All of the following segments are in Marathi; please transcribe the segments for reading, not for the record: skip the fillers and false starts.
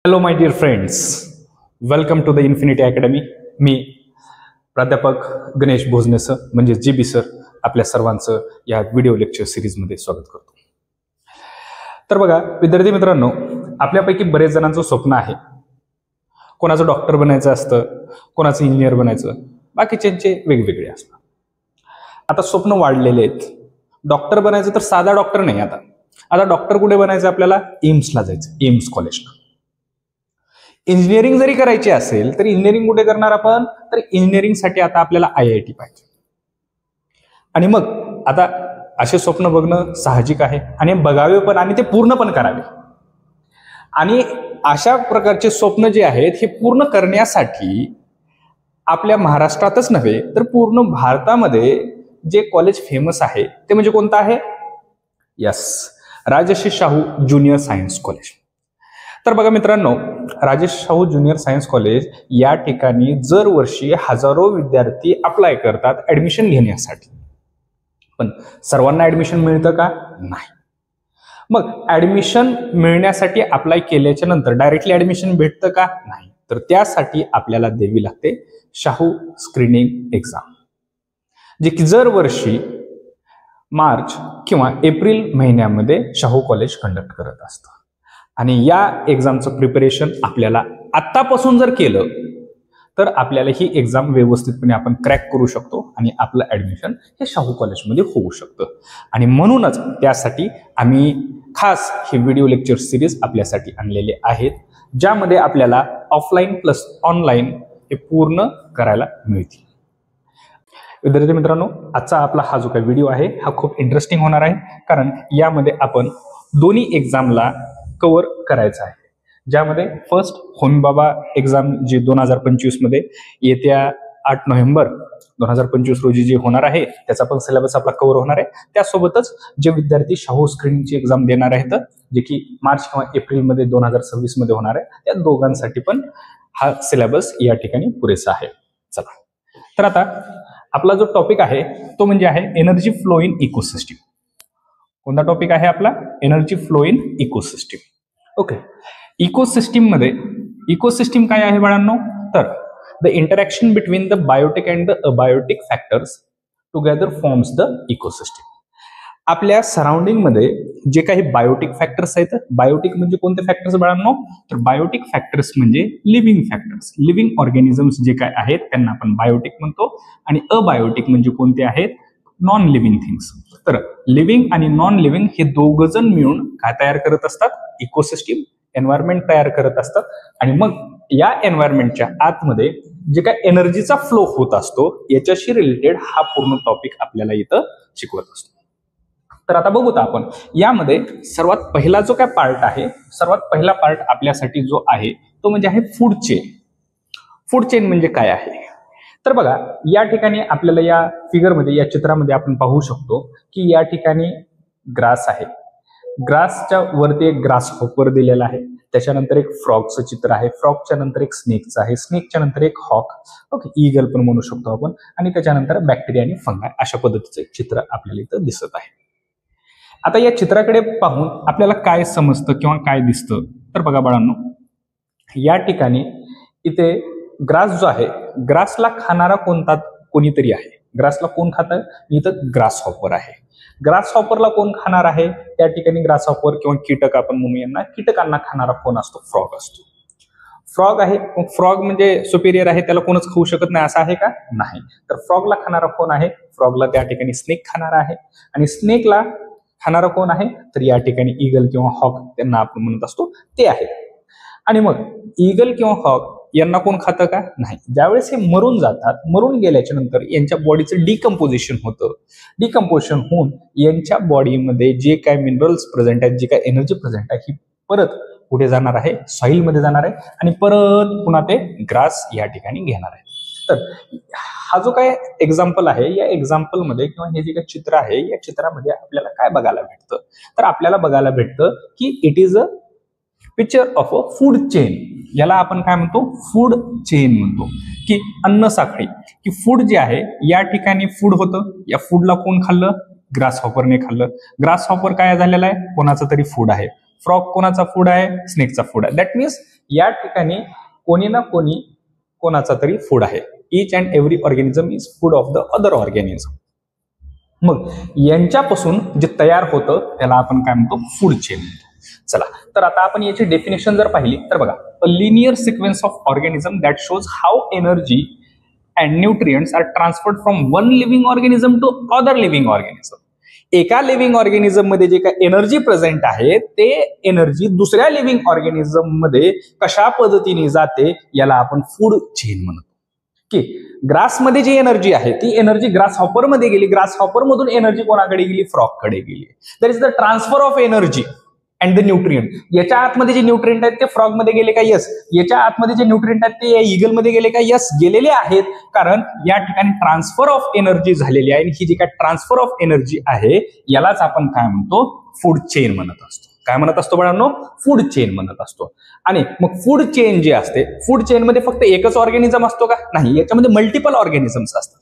Hello my dear friends, welcome to the Infinity Academy. मी प्राध्यापक गणेश भोजने सर म्हणजे GB सर आपल्या सर्वांचं या व्हिडिओ लेक्चर सिरीजमध्ये स्वागत करतो. तर बघा विद्यार्थी मित्रांनो, आपल्यापैकी बरेच जणांचं स्वप्न आहे. कोणाचं डॉक्टर बनायचं असतं, कोणाचं इंजिनियर बनायचं, बाकीच्यांचे वेगवेगळे असतात. आता स्वप्न वाढलेले आहेत. डॉक्टर बनायचं तर साधा डॉक्टर नाही. आता डॉक्टर कुठे बनायचं आपल्याला? एम्सला जायचं, एम्स कॉलेजला. इंजिनिअरिंग जरी करायची असेल तर इंजिनिअरिंग कुठे करणार आपण? तर इंजिनिअरिंगसाठी आता आपल्याला IIT पाहिजे. आणि मग आता असे स्वप्न बघणं साहजिक आहे आणि बघावे पण आणि ते पूर्ण पण करावे. आणि अशा प्रकारचे स्वप्न जे आहेत हे पूर्ण करण्यासाठी आपल्या महाराष्ट्रातच नव्हे तर पूर्ण भारतामध्ये जे कॉलेज फेमस आहे ते म्हणजे कोणतं आहे? Yes, Rajarshi Shahu junior science college. तर बघा मित्रांनो, Rajarshi Shahu junior science college या ठिकाणी दरवर्षी हजारो विद्यार्थी अप्लाय करतात ऍडमिशन घेण्यासाठी. पण सर्वांना ऍडमिशन मिळतं का? नाही. मग ऍडमिशन मिळण्यासाठी अप्लाय केल्याच्या नंतर डायरेक्टली ऍडमिशन भेटतं का? नाही. तर त्यासाठी आपल्याला द्यावी लागते शाहू स्क्रीनिंग एक्झाम, जे की दरवर्षी मार्च किंवा एप्रिल महिन्यामध्ये शाहू कॉलेज कंडक्ट करत असतं. आणि या एक्झामचं प्रिपरेशन आपल्याला आत्तापासून जर केलं तर आपल्याला ही एक्झाम व्यवस्थितपणे आपण क्रॅक करू शकतो आणि आपलं ऍडमिशन हे शाहू कॉलेजमध्ये होऊ शकतं. आणि म्हणूनच त्यासाठी आम्ही खास हे व्हिडिओ लेक्चर सिरीज आपल्यासाठी आणलेले आहेत, ज्यामध्ये आपल्याला ऑफलाईन प्लस ऑनलाईन हे पूर्ण करायला मिळतील. विद्यार्थी मित्रांनो, आजचा आपला हा जो काही व्हिडिओ आहे हा खूप इंटरेस्टिंग होणार आहे, कारण यामध्ये आपण दोन्ही एक्झामला कव्हर करायचं आहे. ज्यामध्ये फर्स्ट होमी बाबा एक्झाम जी 2025 मध्ये येत्या 8 नोव्हेंबर 2025 रोजी जी होणार आहे त्याचा पण सिलेबस आपला कव्हर होणार आहे. त्यासोबतच जे विद्यार्थी शाहू स्क्रीनिंगची एक्झाम देणार आहेत, जे की मार्च किंवा एप्रिलमध्ये 2026 मध्ये होणार आहे, त्या दोघांसाठी पण हा सिलेबस या ठिकाणी पुरेसा आहे. चला, तर आता आपला जो टॉपिक आहे तो म्हणजे आहे एनर्जी फ्लो इन इकोसिस्टीम. कोणता टॉपिक आहे आपला? Energy flow in ecosystem. Okay, ecosystem मध्ये इकोसिस्टीम काय आहे बाळांनो? तर the interaction between the biotic and the abiotic factors together forms the ecosystem. आपल्या सराउंडिंग मध्ये जे काही बायोटिक फॅक्टर्स आहेत, बायोटिक म्हणजे कोणते फॅक्टर्स बाळांनो? तर बायोटिक फॅक्टर्स म्हणजे लिव्हिंग फॅक्टर्स, लिव्हिंग ऑर्गॅनिझम्स जे काय आहेत त्यांना आपण बायोटिक म्हणतो. आणि अबायोटिक म्हणजे कोणते आहेत? Non living things. तर लिव्हिंग आणि नॉन लिव्हिंग हे दोघ जण मिळून काय तयार करत असतात? इकोसिस्टीम, एन्व्हायरमेंट तयार करत असतात. आणि मग या एन्व्हायरमेंटच्या आतमध्ये जे काय एनर्जीचा फ्लो होत असतो याच्याशी रिलेटेड हा पूर्ण टॉपिक आपल्याला इथं शिकवत असतो. तर आता बघूत आपण यामध्ये सर्वात पहिला जो काय पार्ट आहे, सर्वात पहिला पार्ट आपल्यासाठी जो आहे तो म्हणजे आहे फूड चेन. फूड चेन म्हणजे काय आहे? तर बघा या ठिकाणी आपल्याला या फिगरमध्ये, या चित्रामध्ये आपण पाहू शकतो की या ठिकाणी ग्रास आहे. ग्रासच्या वरती एक ग्रास हॉपर दिलेला आहे. त्याच्यानंतर एक फ्रॉगचं चित्र आहे. फ्रॉगच्या नंतर एक स्नेकचं आहे. स्नेकच्या नंतर एक हॉक, ओके, ईगल पण म्हणू शकतो आपण. आणि त्याच्यानंतर बॅक्टेरिया आणि फंगाय अशा पद्धतीचं एक चित्र आपल्याला इथं दिसत आहे. आता या चित्राकडे पाहून आपल्याला काय समजतं किंवा काय दिसतं? तर बघा बाळांनो, या ठिकाणी इथे ग्रास जो आहे, ग्रासला खाणारा कोणीतरी आहे. ग्रासला कोण खातं? इथं ग्रास हॉपर आहे. ग्रास हॉपरला कोण खाणार आहे? त्या ठिकाणी ग्रास हॉपर किंवा कीटक आपण म्हणू यांना, कीटकांना खाणारा कोण असतो? फ्रॉग असतो. फ्रॉग आहे. फ्रॉग म्हणजे सुपेरियर आहे, त्याला कोणच खाऊ शकत नाही असं आहे का? नाही. तर फ्रॉगला खाणारा कोण आहे? फ्रॉगला त्या ठिकाणी स्नेक खाणारा आहे. आणि स्नेकला खाणारा कोण आहे? तर या ठिकाणी ईगल किंवा हॉक त्यांना आपण म्हणत असतो ते आहे. आणि मग ईगल किंवा हॉक यांना कोण खातं का? नाही. ज्यावेळेस हे मरून जातात, मरून गेल्याच्या नंतर यांच्या बॉडीचं डिकम्पोजिशन होतं. डिकम्पोजिशन होऊन यांच्या बॉडीमध्ये जे काय मिनरल्स प्रेझेंट आहेत, जे काय एनर्जी प्रेझेंट आहे, ही परत कुठे जाणार आहे? सॉइल मध्ये जाणार आहे आणि परत पुन्हा ते ग्रास या ठिकाणी घेणार आहे. तर हा जो काय एक्झाम्पल आहे, या एक्झाम्पल मध्ये किंवा हे जे काही चित्र आहे या चित्रामध्ये आपल्याला काय बघायला भेटतं? तर आपल्याला बघायला भेटतं की it is a picture of a food chain. याला आपण काय म्हणतो? फूड चेन म्हणतो, की अन्न साखळी. की फूड जे आहे या ठिकाणी फूड होतं, या फूडला कोण खाल्लं? ग्रास हॉपरने खाल्लं. ग्रास हॉपर काय झालेला आहे? कोणाचं तरी फूड आहे. फ्रॉग कोणाचा फूड आहे? स्नेकचा फूड आहे. दॅट मीन्स या ठिकाणी कोणी ना कोणी कोणाचा तरी फूड आहे. Each and every organism is food of the other organism. मग यांच्यापासून जे तयार होतं त्याला आपण काय म्हणतो, फूड चेन म्हणतो. चला तर आता आपण याची डेफिनेशन जर पाहिली तर बघा, a linear sequence of organism that shows how energy and nutrients are transferred from one living organism to other living organism. एका लिव्हिंग ऑर्गॅनिझम मध्ये जे काय एनर्जी प्रेझेंट आहे ते एनर्जी दुसऱ्या लिव्हिंग ऑर्गॅनिझम मध्ये कशा पद्धतीने जाते याला आपण फूड चेन म्हणतो. की ग्रासमध्ये जी एनर्जी आहे ती एनर्जी ग्रास हॉपर मध्ये गेली, ग्रास हॉपर मधून एनर्जी कोणाकडे गेली, फ्रॉग कडे गेली. That is the transfer of energy and the nutrient. याच्या आतमध्ये जे न्यूट्रिएंट आहेत ते फ्रॉग मध्ये गेले का, यस. याच्या आतमध्ये जे न्यूट्रिएंट आहेत ते ईगल मध्ये गेले का, यस गेलेले आहेत. कारण या ठिकाणी ट्रान्सफर ऑफ एनर्जी झालेली आहे आणि ही जी काय ट्रान्सफर ऑफ एनर्जी आहे यालाच आपण काय म्हणतो, फूड चेन म्हणत असतो. काय म्हणत असतो बाळांनो, फूड चेन म्हणत असतो. आणि मग फूड चेन जे असते, फूड चेन मध्ये फक्त एकच ऑर्गॅनिझम असतो का, नाही. याच्यामध्ये मल्टिपल ऑर्गॅनिझम्स असतात.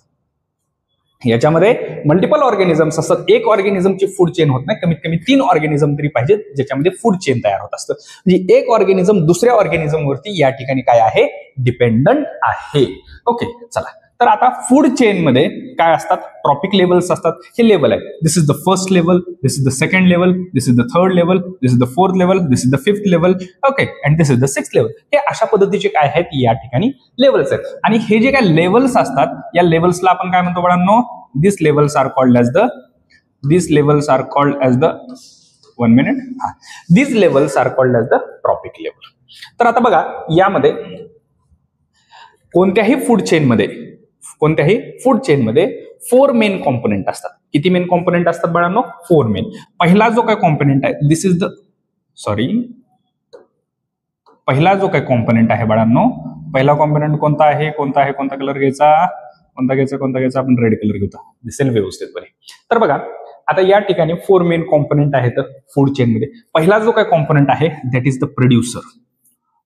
याच्यामध्ये मल्टिपल ऑर्गॅनिझम्स असतात. एक ऑर्गॅनिझमची फूड चेन होत नाही, कमीत कमी 3 ऑर्गॅनिझम तरी पाहिजेत ज्याच्यामध्ये फूड चेन तयार होत असतं. म्हणजे एक ऑर्गॅनिझम दुसऱ्या ऑर्गॅनिझम वरती या ठिकाणी काय आहे, डिपेंडंट आहे. ओके चला तर आता फूड चेन मध्ये काय असतात, ट्रॉपिक लेवल्स असतात. हे लेवल आहे, this is the first level, this is the second level, this is the third level, this is the fourth level, this is the fifth level, okay and this is the sixth level. हे अशा पद्धतीचे काय आहेत या ठिकाणी लेवल्स आहेत. आणि हे जे काय लेवल्स असतात या लेवल्सला आपण काय म्हणतो बाळांनो, this levels are called as the, this levels are called as the, one minute, this levels are called as the trophic level. तर आता बघा यामध्ये कोणत्याही फूड चेनमध्ये 4 मेन कॉम्पोनेंट असतात. किती मेन कॉम्पोनेंट असतात बाळांनो, 4 मेन. पहिला जो काय कॉम्पोनेंट आहे, दिस इज द, पहिला जो काय कॉम्पोनेंट आहे बाळांनो, पहिला कॉम्पोनेंट कोणता आहे, कोणता कलर घ्यायचा, आपण रेड कलर घेऊया, दिसेल व्यवस्थितपणे. तर बघा आता या ठिकाणी 4 मेन कॉम्पोनेंट आहेत फूड चेन मध्ये. पहिला जो काय कॉम्पोनेंट आहे दॅट इज द प्रोड्युसर.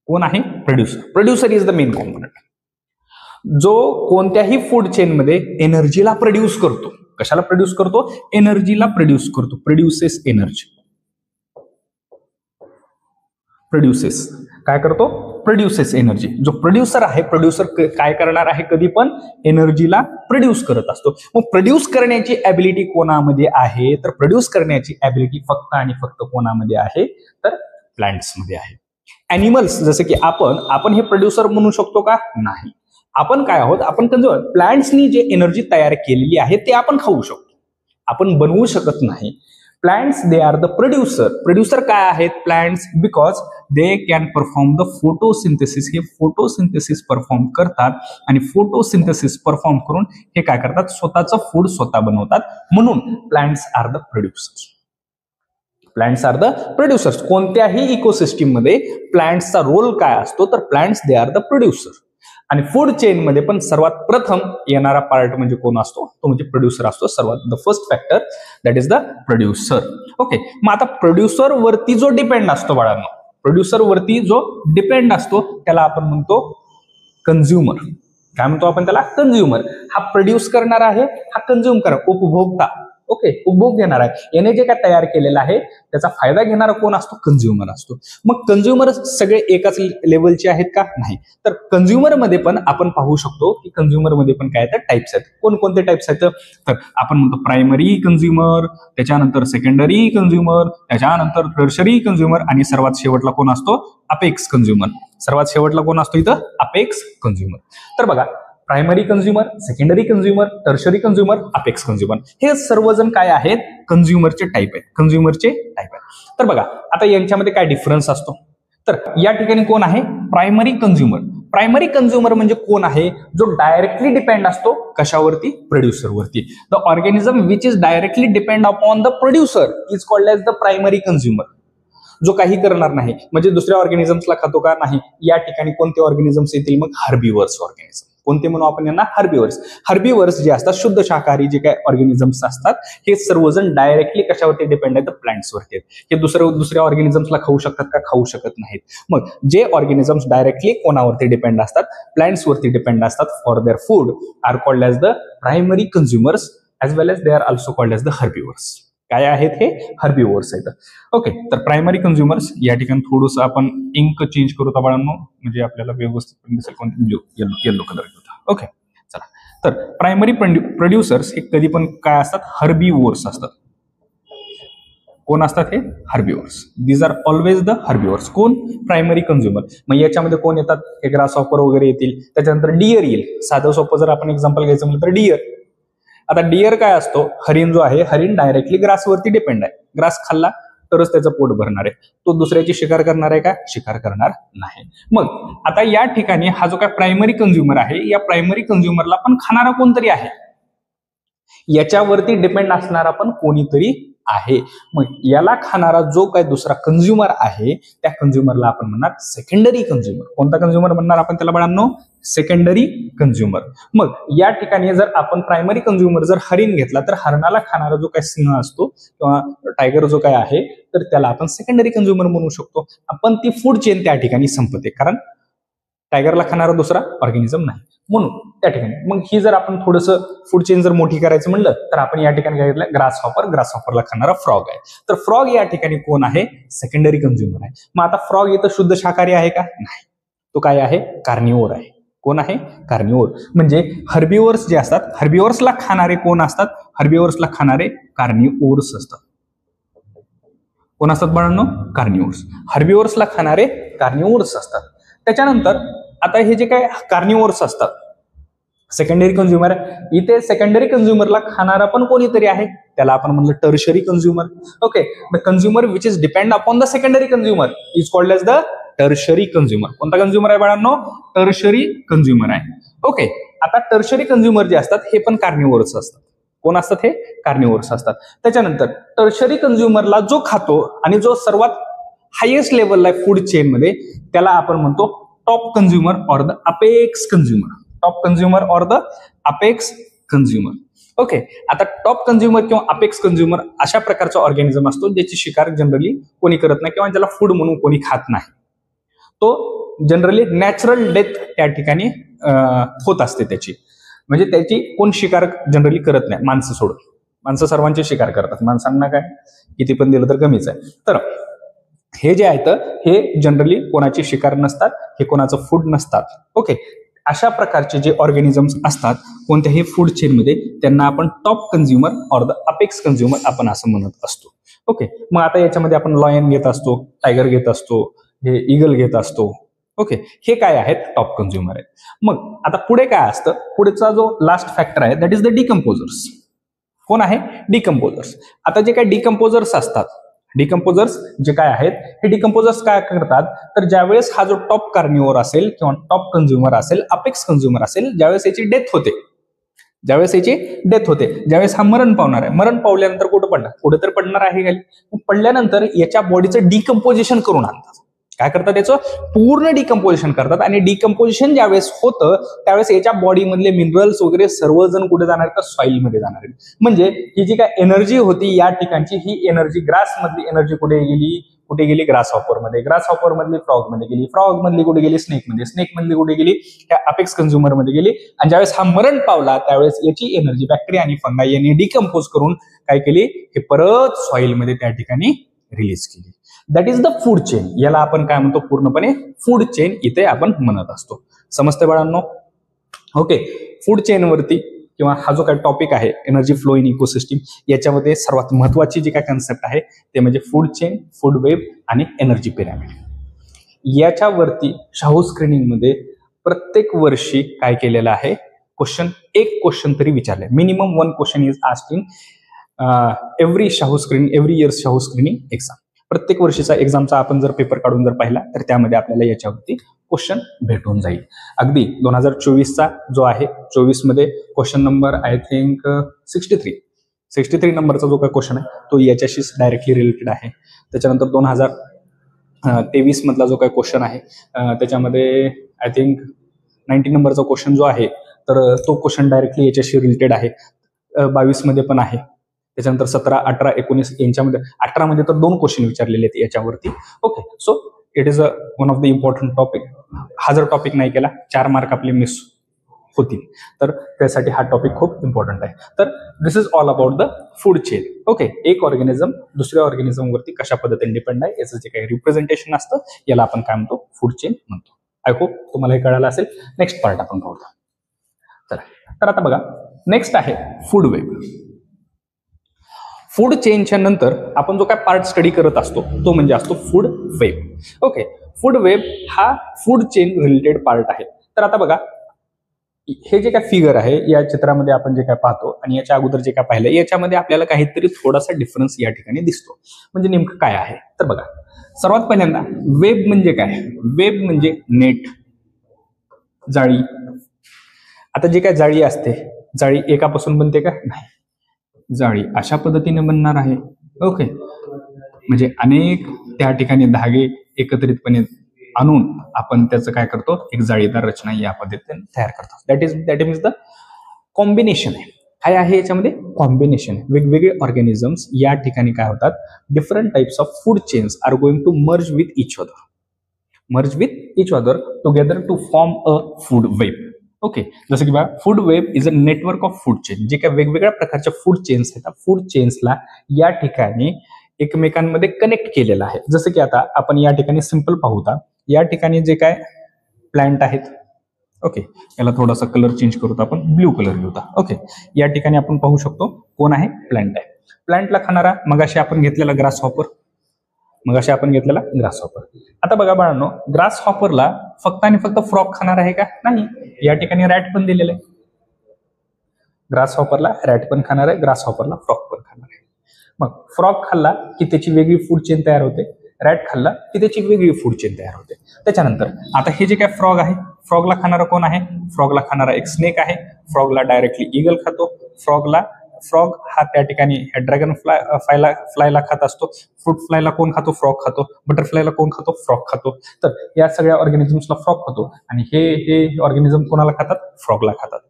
कोण आहे, producer is the main component जो कोणत्याही फूड चेन मध्ये एनर्जीला प्रोड्यूस करतो. कशाला प्रोड्यूस करतो, एनर्जीला प्रोड्यूस करतो. प्रोड्युसेस एनर्जी, प्रोड्युसेस काय करतो, प्रोड्युसेस एनर्जी. जो प्रोड्युसर आहे, प्रोड्युसर काय करणार आहे, कधी पण एनर्जीला प्रोड्यूस करत असतो. मग प्रोड्यूस करण्याची ॲबिलिटी कोणामध्ये आहे, तर प्रोड्यूस करण्याची ॲबिलिटी फक्त आणि फक्त कोणामध्ये आहे, तर प्लांट्स मध्ये आहे. ॲनिमल्स जसे की आपण हे प्रोड्युसर म्हणू शकतो का, नाही. आपण काय आहोत, आपण कंझ्युमर. प्लांट्सनी जे एनर्जी तयार केलेली आहे ते आपण खाऊ शकतो, आपण बनवू शकत नाही. Plants they are the producer. Producer काय आहेत plants, because they can perform the photosynthesis. हे फोटोसिंथेसिस परफॉर्म करतात आणि फोटोसिंथेसिस परफॉर्म करून हे काय करतात, स्वतःचं फूड स्वतः बनवतात. म्हणून plants are the producers. Plants are the producers. कोणत्याही इकोसिस्टीम मध्ये प्लांट्सचा रोल काय असतो, तर plants they are the producer. आणि फूड चेन मध्ये पण सर्वात प्रथम येणारा पार्ट म्हणजे कोण असतो, तो म्हणजे प्रोड्युसर असतो. सर्वात the first factor that is the producer. Okay, मग आता प्रोड्युसर वरती जो डिपेंड असतो बाळांनो, प्रोड्युसर वरती जो डिपेंड असतो त्याला आपण म्हणतो कंझ्युमर. काय म्हणतो आपण त्याला, कंझ्युमर. हा प्रोड्यूस करणार आहे, हा कंझ्युम करणार, उपभोक्ता. ओके, उपभोग घेणार आहे. याने जे काय तयार केलेलं आहे त्याचा फायदा घेणारा कोण असतो, कंझ्युमर असतो. मग कंझ्युमर सगळे एकाच लेवलचे आहेत का, नाही. तर कंझ्युमर मध्ये पण आपण पाहू शकतो की कंझ्युमर मध्ये पण काय आहेत, टाइप्स आहेत. कोणकोणते टाइप्स आहेत, तर आपण म्हणतो प्रायमरी कंझ्युमर, त्याच्यानंतर सेकंडरी कंझ्युमर, त्याच्यानंतर टर्शरी कंझ्युमर आणि सर्वात शेवटला कोण असतो, अपेक्स कंझ्युमर. सर्वात शेवटला कोण असतो इथं, अपेक्स कंझ्युमर. तर बघा primary consumer, secondary consumer, tertiary consumer, apex consumer, हे सर्वजण काय आहेत, कंझ्युमरचे टाइप आहेत. कंझ्युमरचे टाइप आहेत. तर बघा आता यांच्यामध्ये काय डिफरन्स असतो, तर या ठिकाणी कोण आहे, प्रायमरी कंझ्युमर. प्रायमरी कंझ्युमर म्हणजे कोण आहे, जो डायरेक्टली डिपेंड असतो कशावरती, प्रोड्युसर वरती. The organism which is directly depend upon the producer is called as the primary consumer. जो काही करणार नाही, म्हणजे दुसऱ्या ऑर्गॅनिझम्सला खातो का, नाही. या ठिकाणी कोणते ऑर्गॅनिझम्स येतील, मग हार्बिवर्स ऑर्गॅनिझम. कोणते म्हणू आपण यांना, हार्बिवर्स. हार्बिवर्स जे असतात, शुद्ध शाकाहारी जे काही ऑर्गॅनिझम्स असतात, हे सर्वजण डायरेक्टली कशावरती डिपेंड आहेत, प्लांट्स वरती आहेत. हे दुसऱ्या ऑर्गॅनिझम्सला खाऊ शकतात का, खाऊ शकत नाहीत. मग जे ऑर्गॅनिझम्स डायरेक्टली कोणावरती डिपेंड असतात, प्लांट्स वरती डिपेंड असतात for their food, are called as the primary consumers, as well as they are also called as the herbivores. काय आहेत हे हर्बिवोर्स आहेत. ओके, तर प्रायमरी कंझ्युमर्स या ठिकाणी थोडंसं आपण इंक चेंज करू बाळांनो, म्हणजे आपल्याला व्यवस्थित दिसेल. कोणते ब्ल्यू येलो कलर घेऊ. ओके, चला. तर प्रायमरी प्रोड्युसर्स हे कधी पण काय असतात, हर्बिवोर्स असतात. कोण असतात हे herbivores. These are always the herbivores. कोण प्रायमरी कंझ्युमर. मग याच्यामध्ये कोण येतात, हे ग्रासहॉपर वगैरे येतील. त्याच्यानंतर डिअर येईल. साधं सोपं जर आपण एक्झाम्पल घ्यायचं म्हटलं तर डिअर. आता डिअर काय असतो, हरिण जो आहे, हरिण डायरेक्टली ग्रासवरती डिपेंड आहे. ग्रास खाल्ला तरच त्याचं पोट भरणार आहे. तो दुसऱ्याची शिकार करणार आहे का, शिकार करणार नाही. मग आता या ठिकाणी हा जो काय प्रायमरी कंझ्युमर आहे, या प्रायमरी कंझ्युमरला पण खाणारा कोणतरी आहे, याच्यावरती डिपेंड असणारा पण कोणीतरी आहे. मग याला खाणारा जो काय दुसरा कंझ्युमर आहे, त्या कंझ्युमरला आपण म्हणणार सेकंडरी कंझ्युमर. कोणता कंझ्युमर म्हणणार आपण त्याला बाळांनो, सेकंडरी कंझ्युमर. मग या ठिकाणी जर आपण प्रायमरी कंझ्युमर जर हरिण घेतला, तर हरणाला खाणारा जो काय सिंह असतो किंवा टायगर जो काय आहे, तर त्याला आपण सेकंडरी कंझ्युमर म्हणू शकतो. आपण ती फूड चेन त्या ठिकाणी संपते, कारण टायगरला खाणारा दुसरा ऑर्गॅनिझम नाही म्हणून त्या ठिकाणी. मग ही जर आपण थोडंसं फूड चेन जर मोठी करायचं म्हणलं, तर आपण या ठिकाणी काय घेतलं, ग्रास हॉपरला खाणारा फ्रॉग आहे. तर फ्रॉग या ठिकाणी कोण आहे, सेकंडरी कंझ्युमर आहे. मग आता फ्रॉग इथं शुद्ध शाकाहारी आहे का, नाही, तो काय आहे, कार्निओर आहे. कोण आहे, कार्निओर. म्हणजे हर्बिवोर्स जे असतात, हर्बिवोर्सला खाणारे कोण असतात, हर्बिवोर्सला खाणारे कार्निओर्स असतात. कोण असतात बाळांनो, कार्निओर्स. हर्बिवोर्सला खाणारे कार्निओर्स असतात. त्याच्यानंतर आता हे जे काय कार्निओर्स असतात, सेकंडरी कंझ्युमर, इथे सेकंडरी कंझ्युमरला खाणारा पण कोणीतरी आहे, त्याला आपण म्हणलं tertiary consumer. Okay, the consumer which is depend upon the secondary consumer is called as the tertiary consumer. कोणता कंझ्युमर आहे बाळांनो, टर्शरी कंझ्युमर आहे. ओके, आता टर्शरी कंझ्युमर जे असतात हे पण कार्निओर्स असतात. कोण असतात, हे कार्निओर्स असतात. त्याच्यानंतर टर्शरी कंझ्युमरला जो खातो आणि जो सर्वात हायेस्ट लेवलला आहे फूड चेन मध्ये, त्याला आपण म्हणतो top consumer or the apex consumer. Top consumer or the apex consumer. Okay, आता टॉप कंझ्युमर किंवा अपेक्स कंझ्युमर अशा प्रकारचा ऑर्गॅनिझम असतो ज्याची शिकार जनरली कोणी करत नाही किंवा ज्याला फूड म्हणून कोणी खात नाही. तो जनरली नॅचरल डेथ त्या ठिकाणी होत असते त्याची, म्हणजे त्याची कोण शिकार जनरली करत नाही, माणसं सोडून. माणसं सर्वांचे शिकार करतात, माणसांना काय किती पण दिलं तर कमीच आहे. तर हे जे आहेत हे जनरली कोणाची शिकार नसतात, हे कोणाचं फूड नसतात. ओके, अशा प्रकारचे जे ऑर्गॅनिझम्स असतात कोणत्याही फूड चेनमध्ये, त्यांना आपण top consumer or the apex consumer आपण असं म्हणत असतो. ओके, मग आता याच्यामध्ये आपण लॉयन घेत असतो, टायगर घेत असतो, हे इगल घेत असतो. ओके, हे काय आहेत, टॉप कंझ्युमर आहेत. मग आता पुढे काय असतं, पुढचा जो लास्ट फॅक्टर आहे दॅट इज द डिकम्पोजर्स. कोण आहे, डिकम्पोजर्स. आता जे काय डिकम्पोजर्स असतात, डिकम्पोजर्स जे काय आहेत, हे डिकम्पोजर्स काय करतात, तर ज्यावेळेस हा जो टॉप कार्निओर असेल किंवा टॉप कंझ्युमर असेल, अपेक्स कंझ्युमर असेल, ज्यावेळेस याची डेथ होते, ज्यावेळेस हा मरण पावणार आहे, मरण पावल्यानंतर कुठं पडणार, कुठे तर पडणार आहे खाली. पडल्यानंतर याच्या बॉडीचं डिकम्पोजिशन करून आणतात. काय करतात, याचं पूर्ण डिकम्पोजिशन करतात. आणि डिकम्पोजिशन ज्यावेळेस होतं त्यावेळेस याच्या बॉडीमधले मिनरल्स वगैरे सर्वजण कुठे जाणार आहेत, तर सॉइल मध्ये जाणार आहेत. म्हणजे ही जी काय एनर्जी होती या ठिकाणची, ही एनर्जी ग्रास मधली एनर्जी कुठे गेली, ग्रास हॉपर मध्ये, ग्रास हॉपर मधली फ्रॉग मध्ये गेली, फ्रॉग मधली कुठे गेली, स्नेक मधली कुठे गेली, त्या अपेक्स कंझ्युमर मध्ये गेली. आणि ज्यावेळेस हा मरण पावला त्यावेळेस याची एनर्जी बॅक्टेरिया आणि फंगाई यांनी डिकम्पोज करून काय केली, हे परत सॉइल मध्ये त्या ठिकाणी रिलीज केली. That is the food chain. याला आपण काय म्हणतो, पूर्णपणे फूड चेन इथे आपण म्हणत असतो. समजते बाळांनो. ओके, फूड चेन वरती किंवा हा जो काही टॉपिक आहे एनर्जी फ्लो इन इकोसिस्टीम, याच्यामध्ये सर्वात महत्वाची जी काय कन्सेप्ट आहे ते म्हणजे फूड चेन, फूड वेब आणि एनर्जी पिरॅमिड. याच्यावरती शाहू स्क्रीनिंग मध्ये प्रत्येक वर्षी काय केलेलं आहे, एक क्वेश्चन तरी विचारले. Minimum 1 question is asked in every year Shahu screening exam. प्रत्येक वर्षीचा एक्झामचा आपण जर पेपर काढून जर पाहिला तर त्यामध्ये आपल्याला याच्यावरती क्वेश्चन भेटून जाईल. अगदी 2024चा जो आहे, 24 मध्ये क्वेश्चन नंबर आय थिंक 63 नंबरचा जो काही क्वेश्चन आहे तो याच्याशी डायरेक्टली रिलेटेड आहे. त्याच्यानंतर 2023 मधला जो काही क्वेश्चन आहे त्याच्यामध्ये आय थिंक 90 नंबरचा क्वेश्चन जो आहे तर तो क्वेश्चन डायरेक्टली याच्याशी रिलेटेड आहे. 22 मध्ये पण आहे. त्याच्यानंतर 17, 18, 19 यांच्यामध्ये 18 मध्ये तर 2 क्वेश्चन विचारलेले आहेत याच्यावरती. Okay, so it is one of the important topic. हा जर टॉपिक नाही केला 4 मार्क आपले मिस होतील. तर त्यासाठी हा टॉपिक खूप इम्पॉर्टंट आहे. तर this is all about the food chain. Okay, एक ऑर्गॅनिझम दुसऱ्या ऑर्गॅनिझमवरती कशा पद्धतीने डिपेंड आहे याचं जे काही रिप्रेझेंटेशन असतं याला आपण काय म्हणतो, फूड चेन म्हणतो. आय होप तुम्हाला हे कळालं असेल. नेक्स्ट पार्ट आपण पाहू. तर आता बघा, नेक्स्ट आहे फूड वेब. फूड चेनच्या नंतर आपण जो काय पार्ट स्टडी करत असतो तो म्हणजे असतो food web. Okay, food web हा फूड चेन रिलेटेड पार्ट आहे. तर आता बघा, हे जे काय फिगर आहे या चित्रामध्ये आपण जे काय पाहतो आणि याच्या अगोदर जे काय पाहिलं याच्यामध्ये आपल्याला काहीतरी थोडासा डिफरन्स या ठिकाणी दिसतो. म्हणजे नेमकं काय आहे तर बघा, सर्वात पहिल्यांदा वेब म्हणजे काय? वेब म्हणजे नेट, जाळी. आता जे काय जाळी असते, जाळी एकापासून बनते का? नाही, जाळी अशा पद्धतीने बनणार आहे. ओके, म्हणजे अनेक त्या ठिकाणी धागे एकत्रितपणे आणून आपण त्याचं काय करतो, एक जाळीदार रचना या पद्धतीने तयार करतो. दॅट मीन्स द कॉम्बिनेशन आहे. काय आहे याच्यामध्ये? कॉम्बिनेशन. वेगवेगळे ऑर्गॅनिझम्स या ठिकाणी काय होतात, different types of food chains are going to merge with each other together to form a food web. Okay, जसं की बघा, food web is a network of food chain. जे काही वेगवेगळ्या प्रकारच्या फूड चेन्स आहेत, फूड चेन्सला या ठिकाणी एकमेकांमध्ये कनेक्ट केलेलं आहे. जसं की आता आपण या ठिकाणी सिंपल पाहूता, या ठिकाणी जे काय प्लांट आहेत, ओके, याला थोडासा कलर चेंज करूता, आपण ब्ल्यू कलर घेऊता. ओके, या ठिकाणी आपण पाहू शकतो कोण आहे, प्लांट आहे. प्लांटला खाणारा मगाशी आपण घेतलेला ग्रास हॉपर. आता बघा बाळांनो, ग्रास हॉपरला फक्त आणि फक्त फ्रॉग खाणार आहे का? नाही, या ठिकाणी रॅट पण दिलेलं आहे. ग्रास हॉपरला रॅट पण खाणार आहे, ग्रास हॉपरला फ्रॉग पण खाणार आहे. मग फ्रॉग खाल्ला की त्याची वेगळी फूड चेन तयार होते, रॅट खाल्ला की त्याची वेगळी फूड चेन तयार होते. त्याच्यानंतर आता हे जे काय फ्रॉग आहे, फ्रॉगला खाणारा कोण आहे? फ्रॉगला खाणारा एक स्नेक आहे. फ्रॉगला डायरेक्टली ईगल खातो. फ्रॉग हा त्या ठिकाणी ड्रॅगन फ्लायला खात असतो. फ्रूट फ्लायला कोण खातो? फ्रॉग खातो. बटरफ्लायला कोण खातो? फ्रॉग खातो. तर या सगळ्या ऑर्गॅनिझम्सला फ्रॉग खातो आणि हे ऑर्गॅनिझम कोणाला खातात? फ्रॉगला खातात.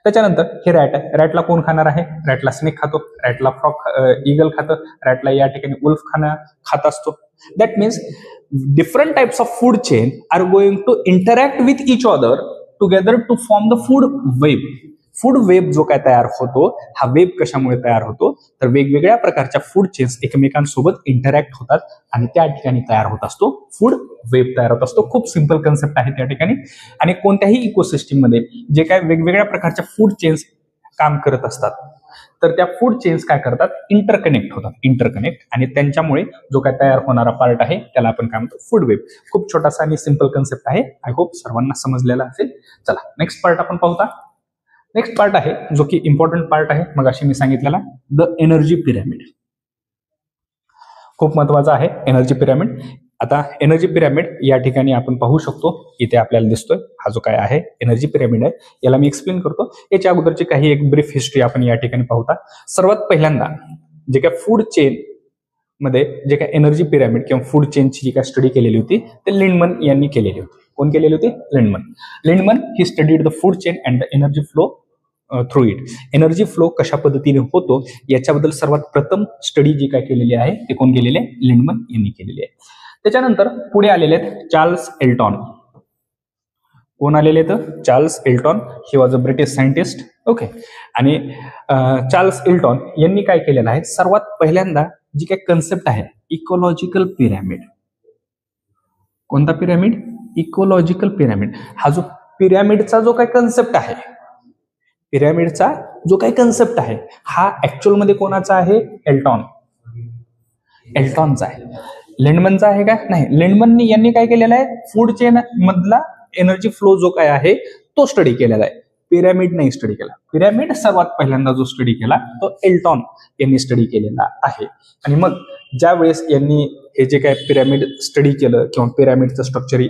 त्याच्यानंतर हे रॅट आहे. रॅटला कोण खाणार आहे? रॅटला स्नेक खातो. रॅटला फ्रॉग ईगल खातं. रॅटला या ठिकाणी वुल्फ खात असतो. That means different types of food chain are going to interact with each other together to form the food web. Food web जो काय तयार होतो, हा वेब कशामुळे तयार होतो, तर वेगवेगळ्या प्रकारच्या फूड चेन्स एकमेकांसोबत इंटरॅक्ट होतात आणि त्या ठिकाणी तयार होत असतो फूड वेब तयार होत असतो. खूप सिंपल कन्सेप्ट आहे त्या ठिकाणी. आणि कोणत्याही इकोसिस्टीम मध्ये जे काय वेगवेगळ्या प्रकारच्या फूड चेन्स काम करत असतात, तर त्या फूड चेन्स काय करतात, इंटरकनेक्ट होतात. आणि त्यांच्यामुळे जो काय तयार होणारा पार्ट आहे त्याला आपण काय म्हणतो, फूड वेब. खूप छोटासा आणि सिंपल कन्सेप्ट आहे. आय होप सर्वांना समजलेला असेल. चला नेक्स्ट पार्ट आपण पाहूया. नेक्स्ट पार्ट आहे जो की इम्पॉर्टंट पार्ट आहे, मग अशी मी सांगितलेला, द एनर्जी पिरॅमिड. खूप महत्वाचा आहे एनर्जी पिरॅमिड. आता एनर्जी पिरॅमिड या ठिकाणी आपण पाहू शकतो, इथे आपल्याला दिसतोय हा जो काय आहे एनर्जी पिरॅमिड आहे. याला मी एक्सप्लेन करतो. याच्या अगोदरची काही एक ब्रीफ हिस्ट्री आपण या ठिकाणी पाहूया. सर्वात पहिल्यांदा जे काय फूड चेन मध्ये जे काय एनर्जी पिरॅमिड किंवा फूड चेनची जी काय स्टडी केलेली होती ते लिंडमन यांनी केलेली होती. कोण केलेली होती? Lindeman he studied the food chain and the energy flow through it. Energy flow कशा पद्धतीने होतो याच्याबद्दल सर्वात प्रथम स्टडी जी काय केलेली आहे ते कोण केलेली आहे? लिंडमन यांनी केलेली आहे. त्याच्यानंतर पुढे आलेले आहेत चार्ल्स एल्टॉन. कोण आलेले आहेत? Charles Elton. He was a British scientist. Okay, आणि चार्ल्स एल्टॉन यांनी काय केलेलं आहे, सर्वात पहिल्यांदा जी काय कन्सेप्ट आहे इकोलॉजिकल पिरॅमिड. कोणता पिरॅमिड? Ecological pyramid. हा जो पिरॅमिडचा जो काय कन्सेप्ट आहे, हा ऍक्च्युअल मध्ये कोणाचा आहे? एल्टॉनचा आहे. लिंडमनचा आहे का? नाही. लिंडमन यांनी काय केलेलं आहे, फूड चेन मधला एनर्जी फ्लो जो काय आहे तो स्टडी केलेला आहे. पिरॅमिड नाही स्टडी केला. पिरॅमिड सर्वात पहिल्यांदा जो स्टडी केला तो एल्टॉन यांनी स्टडी केलेला आहे. आणि मग ज्या वेळेस यांनी हे जे काय पिरॅमिड स्टडी केलं किंवा पिरॅमिडचं स्ट्रक्चर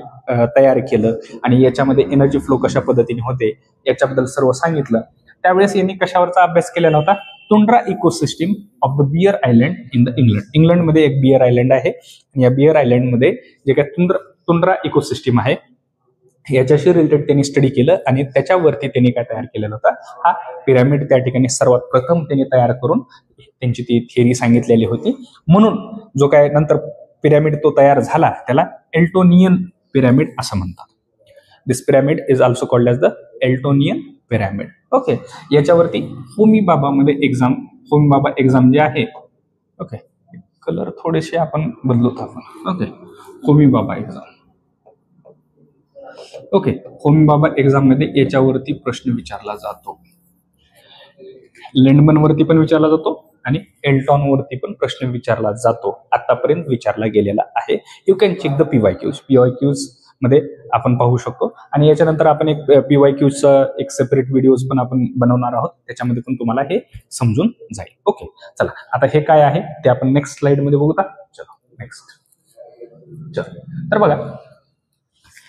तयार केलं आणि याच्यामध्ये एनर्जी फ्लो कशा पद्धतीने होते याच्याबद्दल सर्व सांगितलं, त्यावेळेस यांनी कशावरचा अभ्यास केलेला होता? Tundra ecosystem of the Bear Island in the इंग्लंडमध्ये एक बियर आयलँड आहे. या बियर आयलँडमध्ये जे काय तुंड्रा इकोसिस्टीम आहे याच्याशी रिलेटेड त्यांनी स्टडी केलं आणि त्याच्यावरती त्यांनी काय तयार केलेला होता, हा पिरॅमिड त्या ठिकाणी सर्वात प्रथम त्यांनी तयार करून त्यांची ती थिअरी सांगितलेली होती. म्हणून जो काय नंतर पिरॅमिड तो तयार झाला त्याला एल्टोनियन पिरॅमिड असं म्हणतात. This pyramid is also called as the Eltonian pyramid. Okay, याच्यावरती होमी बाबामध्ये एक्झाम, होमी बाबा एक्झाम जे आहे, ओके, कलर थोडेसे आपण बदलतो आपण. ओके, होमी बाबा एक्झाम. ओके, होमी बाबा एक्झाम मध्ये याच्यावरती प्रश्न विचारला जातो. लेंडमन वरती पण विचारला जातो आणि एल्टॉन वरती पण प्रश्न विचारला जातो, आतापर्यंत विचारला गेलेला आहे. You can check the PYQs. PYQs मध्ये आपण पाहू शकतो. आणि याच्यानंतर आपण एक पीवायक्यूजचा एक सेपरेट व्हिडिओज पण आपण बनवणार आहोत, त्याच्यामध्ये पण तुम्हाला हे समजून जाईल. ओके, चला आता हे काय आहे ते आपण नेक्स्ट स्लाइड मध्ये बघूया. चलो नेक्स्ट. चलो, तर बघा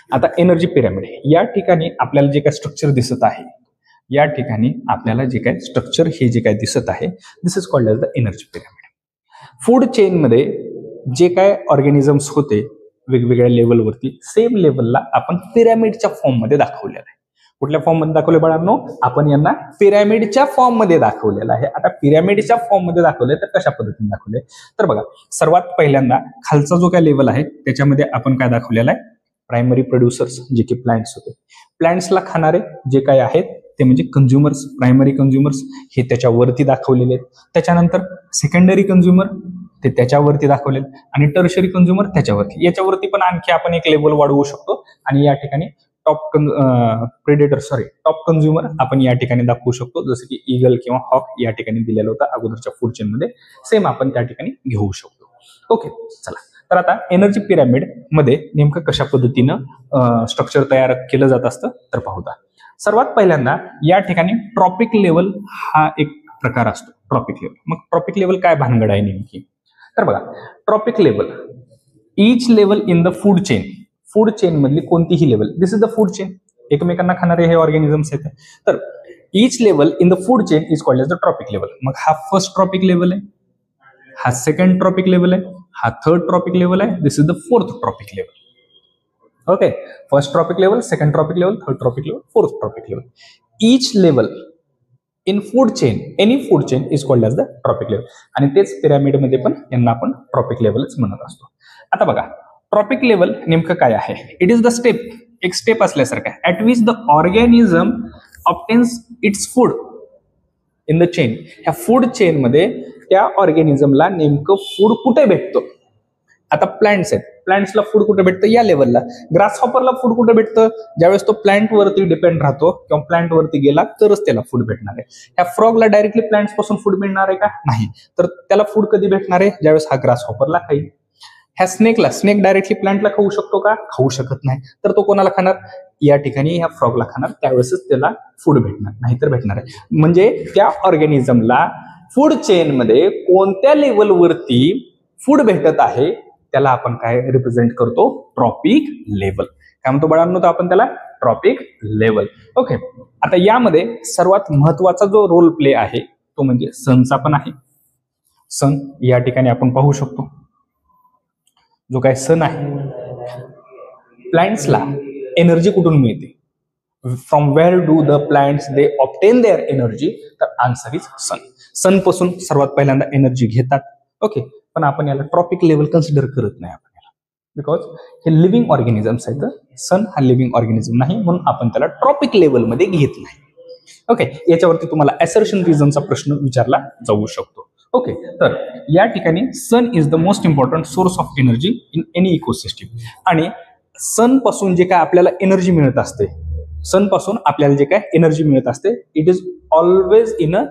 आता एनर्जी पिरॅमिड, या ठिकाणी आपल्याला जे काय स्ट्रक्चर दिसत आहे, या ठिकाणी आपल्याला जे काय स्ट्रक्चर हे जे काय दिसत आहे, this is called as the energy pyramid. Food chain मध्ये जे काय ऑर्गॅनिझम्स होते वेगवेगळ्या लेवलवरती, सेम लेवलला आपण पिरॅमिडच्या फॉर्म मध्ये दाखवलेलं आहे. कुठल्या फॉर्म मध्ये दाखवले बाळांनो? आपण यांना पिरॅमिडच्या फॉर्म मध्ये दाखवलेलं आहे. आता पिरॅमिडच्या फॉर्म मध्ये दाखवले तर कशा पद्धतीने दाखवले? तर बघा, सर्वात पहिल्यांदा खालचा जो काय लेवल आहे त्याच्यामध्ये आपण काय दाखवलेला आहे? प्रायमरी प्रोड्युसर्स, जे की प्लांट्स होते. प्लांट्सला खाणारे जे काय आहेत ते म्हणजे कंझ्युमर्स, प्रायमरी कंझ्युमर्स हे त्याच्यावरती दाखवलेले आहेत. त्याच्यानंतर सेकंडरी कंझ्युमर ते त्याच्यावरती दाखवलेले आणि टर्शरी कंझ्युमर त्याच्यावरती. याच्यावरती पण आणखी आपण एक लेवल वाढवू शकतो आणि या ठिकाणी टॉप कंझ्युमर आपण या ठिकाणी दाखवू शकतो, जसं की ईगल किंवा हॉक या ठिकाणी दिलेलं होतं अगोदरच्या फूड चेन मध्ये, सेम आपण त्या ठिकाणी घेऊ शकतो. ओके, चला तर आता एनर्जी पिरॅमिड मध्ये नेमकं कशा पद्धतीनं स्ट्रक्चर तयार केलं जात असतं तर पाहूया. सर्वात पहिल्यांदा या ठिकाणी ट्रॉपिक लेवल हा एक प्रकार असतो. ट्रॉपिक लेवल, मग ट्रॉपिक लेवल काय भानगड आहे नेमकी? तर बघा, trophic level, each level in the food chain, food chain मधली कोणतीही level, this is the food chain, एकमेकांना खाणारे हे ऑर्गॅनिझम्स आहेत. तर each level in the food chain is called as the trophic level. मग हा फर्स्ट ट्रॉपिक लेवल आहे, हा सेकंड ट्रॉपिक लेवल आहे, हा थर्ड ट्रॉपिक लेवल आहे, this is the fourth trophic level. Okay, first trophic level, second trophic level, third trophic level, fourth trophic level. Each level in food chain, any food chain is called as the trophic level. आणि तेच पिरॅमिडमध्ये पण यांना आपण ट्रॉपिक लेवलच म्हणत असतो. आता बघा, ट्रॉपिक लेवल नेमकं काय आहे? इट इज द स्टेप, एक स्टेप असल्यासारखं आहे, at which the organism obtains its food in the chain. ह्या फूड चेन मध्ये त्या ऑर्गॅनिझमला नेमकं फूड कुठे भेटतं? आता प्लांट्स आहेत, प्लांट्सला फूड कुठे भेटतं? या लेवलला. ग्रास हॉपरला फूड कुठे भेटतं? ज्यावेळेस तो प्लांट वरती डिपेंड राहतो किंवा प्लांट वरती गेला तरच त्याला फूड भेटणार आहे. ह्या फ्रॉगला डायरेक्टली प्लांट्स पासून फूड मिळणार आहे का? नाही. तर त्याला फूड कधी भेटणार आहे? ज्यावेळेस हा ग्रास हॉपरला खाईल. ह्या स्नेकला, स्नेक डायरेक्टली प्लांटला खाऊ शकतो का? खाऊ शकत नाही. तर तो कोणाला खाणार? या ठिकाणी ह्या फ्रॉगला खाणार, त्यावेळेसच त्याला फूड भेटणार, नाहीतर भेटणार आहे. म्हणजे त्या ऑर्गॅनिझमला फूड चेन मध्ये कोणत्या लेवलवरती फूड भेटत आहे त्याला आपण काय रिप्रेझेंट करतो? Tropic level. काय म्हणतो बाळांनो? तर आपण त्याला ट्रॉपिक लेवल. ओके, आता यामध्ये सर्वात महत्वाचा जो रोल प्ले आहे तो म्हणजे सनचा पण आहे. सन या ठिकाणी आपण पाहू शकतो, जो काय सन आहे, प्लांट्सला एनर्जी कुठून मिळते? From where do the plants they obtain their energy? तर आन्सर इज सन. सन पासून सर्वात पहिल्यांदा एनर्जी घेतात. ओके, पण आपण याला ट्रॉपिक लेवल कन्सिडर करत नाही आपण याला, बिकॉज हे लिव्हिंग ऑर्गॅनिझम्स आहेत. सन हा लिव्हिंग ऑर्गॅनिझम नाही, म्हणून आपण त्याला ट्रॉपिक लेवल मध्ये घेत नाही. ओके, याच्यावरती तुम्हाला असर्शन रिझनचा प्रश्न विचारला जाऊ शकतो. ओके, तर या ठिकाणी sun is the most important source of energy in any ecosystem. आणि सन पासून जे काय आपल्याला एनर्जी मिळत असते, सन पासून आपल्याला जे काय एनर्जी मिळत असते, it is always in a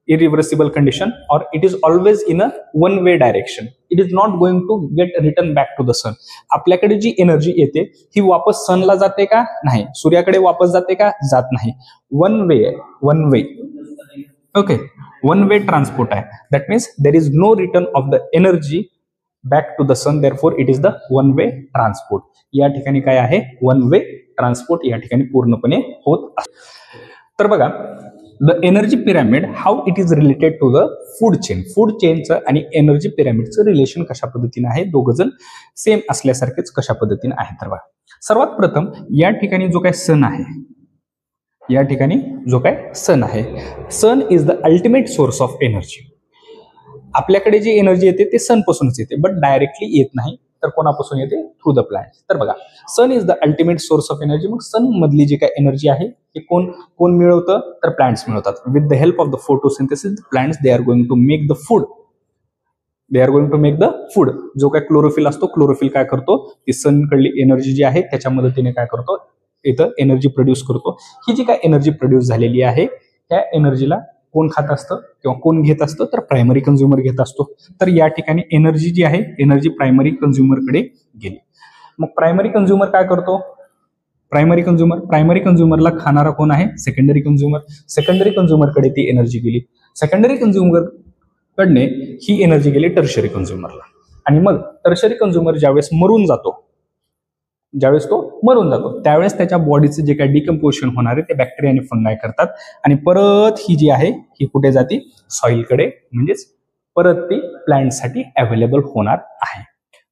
irreversible condition or it is always in a one way direction. It is not going to get returned back to the sun. आपल्याकडे जी एनर्जी येते ही वापस सनला जाते का? नाही. सूर्याकडे वापस जाते का? जात नाही. वन वे आहे, one way. Okay, one way transport आहे. That means there is no return of the energy back to the sun, therefore it is the one way transport. या ठिकाणी काय आहे? वन वे ट्रान्सपोर्ट या ठिकाणी पूर्णपणे होत असते. तर बघा, the energy pyramid, how it is related to the food chain. Food चेनचं आणि एनर्जी पिरॅमिडचं रिलेशन कशा पद्धतीने आहे? दोघं जण सेम असल्यासारखेच कशा पद्धतीने आहे? तर बघा, सर्वात प्रथम या ठिकाणी जो काय सन आहे, या ठिकाणी जो काय सन आहे, sun is the ultimate source of energy. आपल्याकडे जी एनर्जी येते ते सन पासूनच येते, बट डायरेक्टली येत नाही. तर कोणापासून येते? Through the plant. तर बघा, sun is the ultimate source of energy. मग सन मधली जी काय एनर्जी आहे ते कोण मिळवतं? तर प्लांट्स मिळवतात. With the help of the photosynthesis plants they are going to make the food. They are going to make the food. जो काय क्लोरोफिल असतो, क्लोरोफिल काय करतो? ती सन कडली एनर्जी जी आहे त्याच्या मदतीने काय करतो? इथं एनर्जी प्रोड्यूस करतो. ही जी काय एनर्जी प्रोड्यूस झालेली आहे त्या एनर्जीला कोण खात असतं किंवा कोण घेत असतं? तर प्रायमरी कंझ्युमर घेत असतो. तर या ठिकाणी एनर्जी जी आहे, एनर्जी प्रायमरी कंझ्युमरकडे गेली. मग प्रायमरी कंझ्युमर काय करतो? प्रायमरी कंझ्युमरला खाणारा कोण आहे? Secondary consumer. सेकंडरी कंझ्युमरकडे ती एनर्जी गेली. सेकंडरी कंझ्युमर कडने ही एनर्जी गेली टर्शरी कंझ्युमरला. आणि मग टर्शरी कंझ्युमर ज्यावेळेस मरून जातो, त्यावेळेस त्याच्या बॉडीचं जे काही डिकम्पोजिशन होणार आहे ते बॅक्टेरिया आणि फंगाय करतात आणि परत ही जी आहे ही कुठे जाते? सॉइलकडे, म्हणजेच परत ती प्लांटसाठी अवेलेबल होणार आहे.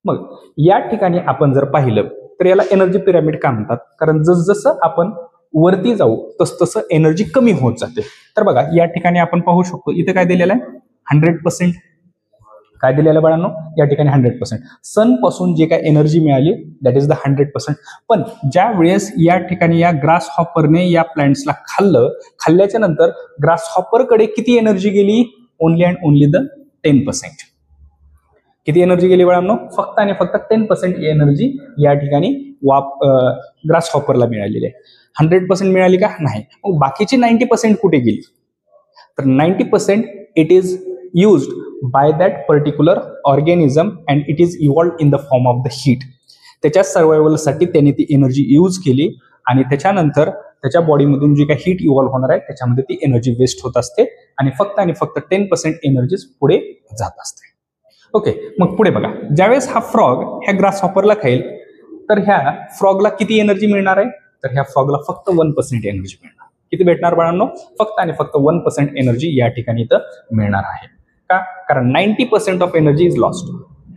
मग या ठिकाणी आपण जर पाहिलं तर याला एनर्जी पिरामिड का म्हणतात? कारण जसजसं आपण वरती जाऊ तसतसं एनर्जी कमी होत जाते. तर बघा या ठिकाणी आपण पाहू शकतो इथे काय दिलेलं आहे? 100%. काय दिलेलं बाळांनो? या ठिकाणी 100%. सन पासून जे काय एनर्जी मिळाली दॅट इज द 100%. पण ज्या वेळेस या ठिकाणी या ग्रास हॉपरने या प्लांट्सला खाल्ल्याच्या नंतर ग्रास हॉपरकडे किती एनर्जी गेली? Only and only the 10%. किती एनर्जी गेली बाळांनो? फक्त आणि फक्त 10% एनर्जी या ठिकाणी ग्रास हॉपरला मिळालेली आहे. 100% मिळाली का? नाही. मग बाकीची 90% कुठे गेली? तर 90% it is used by that particular organism and it is evolved in the form of the heat. त्याच्या सर्वायवलसाठी त्याने ती एनर्जी यूज केली आणि त्याच्यानंतर त्याच्या बॉडीमधून जी काही हीट इव्हॉल्व्ह होणार आहे त्याच्यामध्ये ती एनर्जी वेस्ट होत असते आणि फक्त 10% एनर्जीज पुढे जात असते. ओके, मग पुढे बघा, ज्यावेळेस हा फ्रॉग ह्या ग्रास हॉपरला खाईल तर ह्या फ्रॉगला किती एनर्जी मिळणार आहे? तर ह्या फ्रॉगला फक्त 1% एनर्जी मिळणार. किती भेटणार बाळांनो? फक्त आणि फक्त 1% एनर्जी या ठिकाणी इथं मिळणार आहे. का? कारण 90% of energy is lost.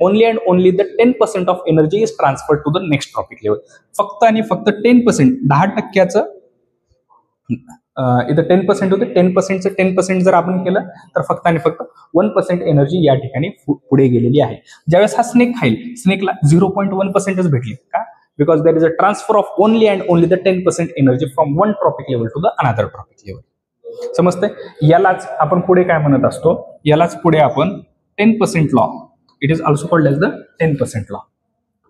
Only and only the 10% of energy is transfer to the next trophic level. फक्त आणि फक्त 10%, 10% इथं 10% होते. 10%चं 10% जर आपण केलं तर फक्त आणि फक्त 1% एनर्जी या ठिकाणी पुढे गेलेली आहे. ज्यावेळेस हा स्नेक खाईल, स्नेकला 0.1%च भेटली. का? Because there is a transfer of only and only the 10% energy from one trophic level to the another trophic level. समजते? यालाच आपण पुढे काय म्हणत असतो? यालाच पुढे आपण 10% law. It is also called as the 10% law.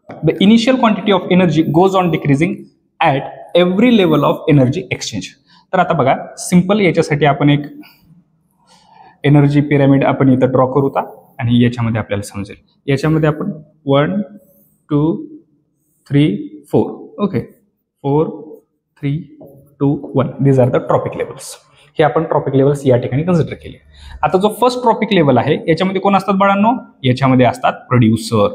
The initial quantity of energy goes on decreasing at every level of energy exchange. तर आता बघा, सिंपल याच्यासाठी आपण एक एनर्जी पिरामिड आपण इथं ड्रॉ करू का आणि याच्यामध्ये आपल्याला समजेल. याच्यामध्ये आपण 1 2 3 4 okay 4 3 2 1 these are the trophic levels. हे आपण ट्रॉपिक लेवल्स या ठिकाणी कन्सिडर केले. आता जो फर्स्ट ट्रॉपिक लेवल आहे याच्यामध्ये कोण असतात बाळांनो? याच्यामध्ये असतात प्रोड्युसर.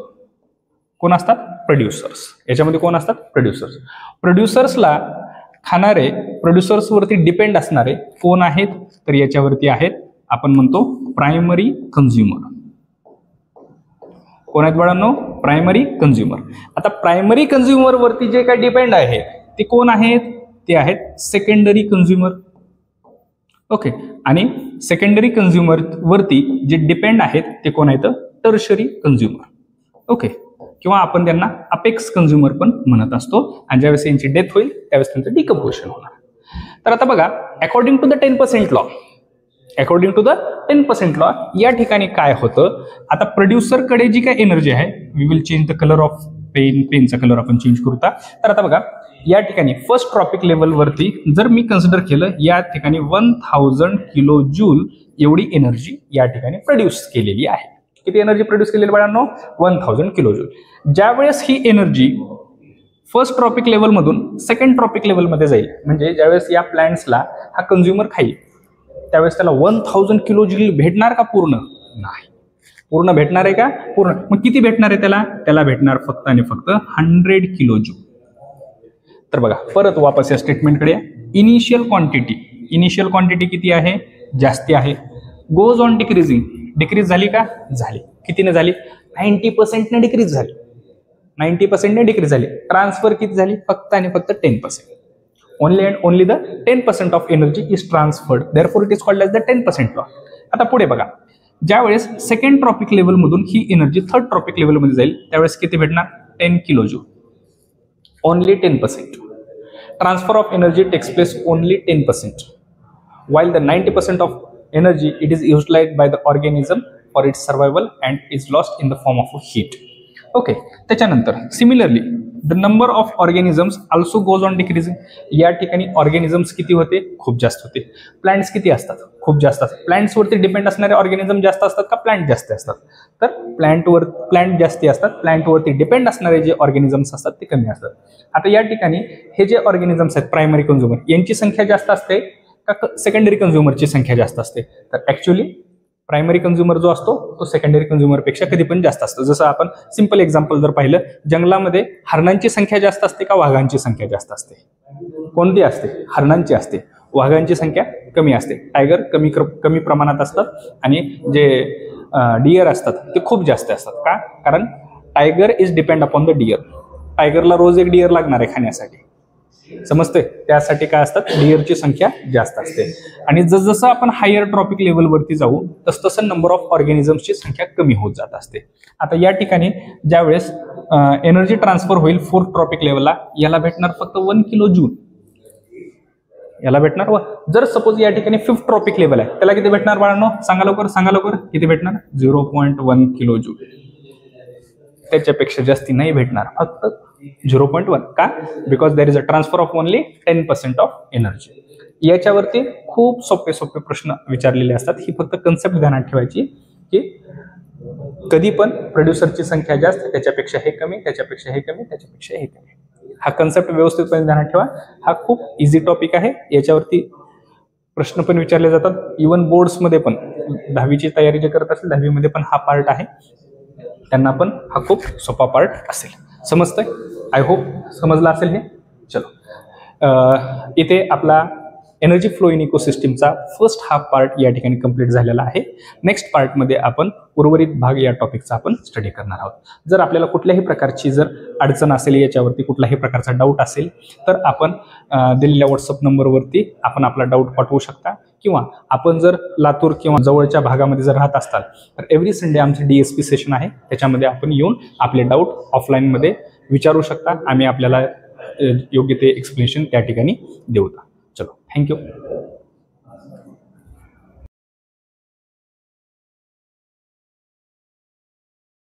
कोण असतात? प्रोड्युसर्स. याच्यामध्ये कोण असतात? प्रोड्युसर्स. प्रोड्युसर्सला खाणारे, प्रोड्युसर्स वरती डिपेंड असणारे कोण आहेत? तर याच्यावरती आहेत आपण म्हणतो प्रायमरी कंझ्युमर. कोण आहेत बाळांनो? Primary consumer. आता प्रायमरी कंझ्युमर वरती जे काही डिपेंड आहे ते कोण आहेत? ते आहेत सेकंडरी कंझ्युमर. ओके, आणि सेकंडरी कंझ्युमर वरती जे डिपेंड आहेत ते कोण आहेत? Tertiary consumer. ओके, किंवा आपण त्यांना अपेक्स कंझ्युमर पण म्हणत असतो. आणि ज्यावेळेस यांची डेथ होईल त्यावेळेस त्यांचं डिकम्पोजिशन होणार. तर आता बघा, अकॉर्डिंग टू द 10% लॉ, या ठिकाणी काय होतं? आता प्रोड्युसरकडे जी काय एनर्जी आहे, we will change the colour of पेनचा कलर आपण चेंज करू. तर आता बघा, या ठिकाणी फर्स्ट ट्रॉपिक लेवल वरती जर मी कन्सिडर केलं, या ठिकाणी 1000 किलो जूल एवढी एनर्जी या ठिकाणी प्रोड्यूस केलेली आहे. किती एनर्जी प्रोड्यूस केलेली बाळांनो? 1000 किलो जूल. ज्यावेळेस ही एनर्जी फर्स्ट ट्रॉपिक लेवल मधून सेकंड ट्रॉपिक लेवल मध्ये जाईल, म्हणजे ज्यावेळेस या प्लांट्सला हा कंझ्युमर खाईल त्यावेळेस त्याला 1000 किलो जूल भेटणार का? पूर्ण नाही. पूर्ण भेटणार आहे का? पूर्ण. मग किती भेटणार आहे त्याला भेटणार फक्त आणि फक्त 100 किलो जूल. तर बघा, परत वापस या स्टेटमेंटकडे, इनिशियल क्वांटिटी किती आहे? जास्ती आहे. गोज ऑन डिक्रीजिंग, डिक्रीज झाली का? झाली. कितीने झाली? 90% ने डिक्रीज झाली. 90% ने डिक्रीज झाली. ट्रान्सफर किती झाली? फक्त आणि फक्त 10%. Only and only the 10% of energy is transferred. Therefore it is called as the 10% law. आता पुढे बघा, ज्यावेळेस सेकंड ट्रॉपिक लेवलमधून ही एनर्जी थर्ड ट्रॉपिक लेवलमध्ये जाईल त्यावेळेस किती भेटणार 10 kilo joule, only 10%. Transfer of energy takes place only 10%, while the 90% of energy it is utilized by the organism for its survival and is lost in the form of heat. Okay, त्याच्यानंतर similarly the number of organisms also goes on decreasing. या ठिकाणी ऑर्गॅनिझम्स किती होते? खूप जास्त होते. प्लांट्स किती असतात? खूप जास्त असतात. प्लांट्सवरती डिपेंड असणारे ऑर्गॅनिझम जास्त असतात का प्लांट जास्त असतात? तर प्लांट जास्ती असतात. प्लांटवरती डिपेंड असणारे जे ऑर्गॅनिझम्स असतात ते कमी असतात. आता या ठिकाणी हे जे ऑर्गॅनिझम्स आहेत प्रायमरी कंझ्युमर यांची संख्या जास्त असते का सेकंडरी कंझ्युमरची संख्या जास्त असते? तर ऍक्च्युअली प्रायमरी कंझ्युमर जो असतो तो सेकंडरी कंझ्युमरपेक्षा कधी पण जास्त असतो. जसं आपण सिंपल एक्झाम्पल जर पाहिलं, जंगलामध्ये हरणांची संख्या जास्त असते का वाघांची संख्या जास्त असते? कोणती असते? हरणांची असते. वाघांची संख्या कमी असते. टायगर कमी प्रमाणात असतात आणि जे डिअर असतात ते खूप जास्त असतात. का? कारण tiger is depend upon the deer. टायगरला रोज एक डिअर लागणार आहे खाण्यासाठी, समजते? त्यासाठी काय असतात? डिअरची संख्या जास्त असते. आणि जसजसं आपण हायर ट्रॉपिक लेवलवरती जाऊ तसतसं नंबर ऑफ ऑर्गॅनिझम्सची संख्या कमी होत जात असते. आता या ठिकाणी ज्यावेळेस एनर्जी ट्रान्सफर होईल फोर्थ ट्रॉपिक लेवलला, याला भेटणार फक्त 1 किलो जूल. याला भेटणार. जर सपोज या ठिकाणी फिफ्थ ट्रॉपिक लेवल आहे त्याला किती भेटणार बाळांनो? सांगा लवकर किती भेटणार? 0.1 किलो जूल. त्याच्यापेक्षा जास्ती नाही भेटणार, फक्त 0.1. का? Because there is a transfer of only 10% of energy. याच्यावरती खूप सोपे प्रश्न विचारलेले असतात. ही फक्त कन्सेप्ट ध्यानात ठेवायची की कधी पण प्रोड्युसरची संख्या जास्त, त्याच्यापेक्षा हे कमी, त्याच्यापेक्षा हे कमी, त्याच्यापेक्षा हे कमी. हा कन्सेप्ट व्यवस्थितपणे ध्यानात ठेवा. हा खूप इझी टॉपिक आहे. याच्यावरती प्रश्न पण विचारले जातात. इव्हन बोर्ड्समध्ये पण 10वीची तयारी जे करत असेल 10वीमध्ये पण हा पार्ट आहे, त्यांना पण हा खूप सोपा पार्ट असेल. समजतंय? आय होप समजलं असेल हे. चलो, इथे आपला एनर्जी फ्लो इन इकोसिस्टीमचा फर्स्ट हाफ पार्ट या ठिकाणी कंप्लीट झालेला आहे. नेक्स्ट पार्टमध्ये आपण उर्वरित भाग या टॉपिकचा आपण स्टडी करणार आहोत. जर आपल्याला कुठल्याही प्रकारची जर अडचण असेल, याच्यावरती कुठल्याही प्रकारचा डाऊट असेल तर आपण दिलेल्या व्हॉट्सअप नंबरवरती आपण आपला डाऊट पाठवू शकता. किंवा आपण जर लातूर किंवा जवळच्या भागामध्ये जर राहत असाल तर एव्हरी संडे आमचे DSP सेशन आहे, त्याच्यामध्ये आपण येऊन आपले डाऊट ऑफलाईनमध्ये विचारू शकता. आम्ही आपल्याला योग्य ते एक्सप्लेनेशन त्या ठिकाणी देऊ. चलो, थँक्यू.